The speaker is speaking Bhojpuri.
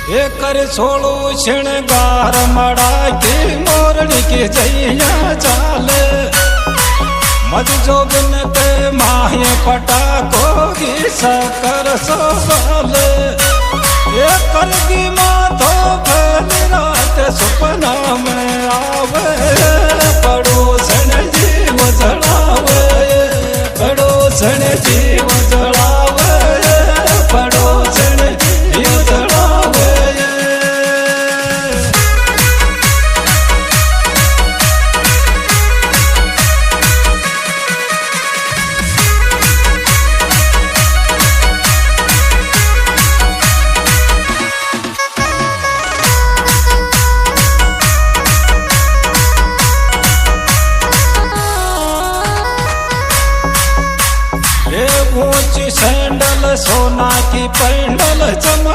ये कर छोड़ो श्रृंगार मड़ा के मोरनी के जैया चाले मज जोगन के माहे पटाको की सकर सोले ये करगी माथो फैल रात सपना में आवे पड़ोसन जीव जड़ावे पड़ोसन जीव जड़ावे पड़ोसन जीव जड़ावे ऊंची सैंडल सोना की पैंडल चमक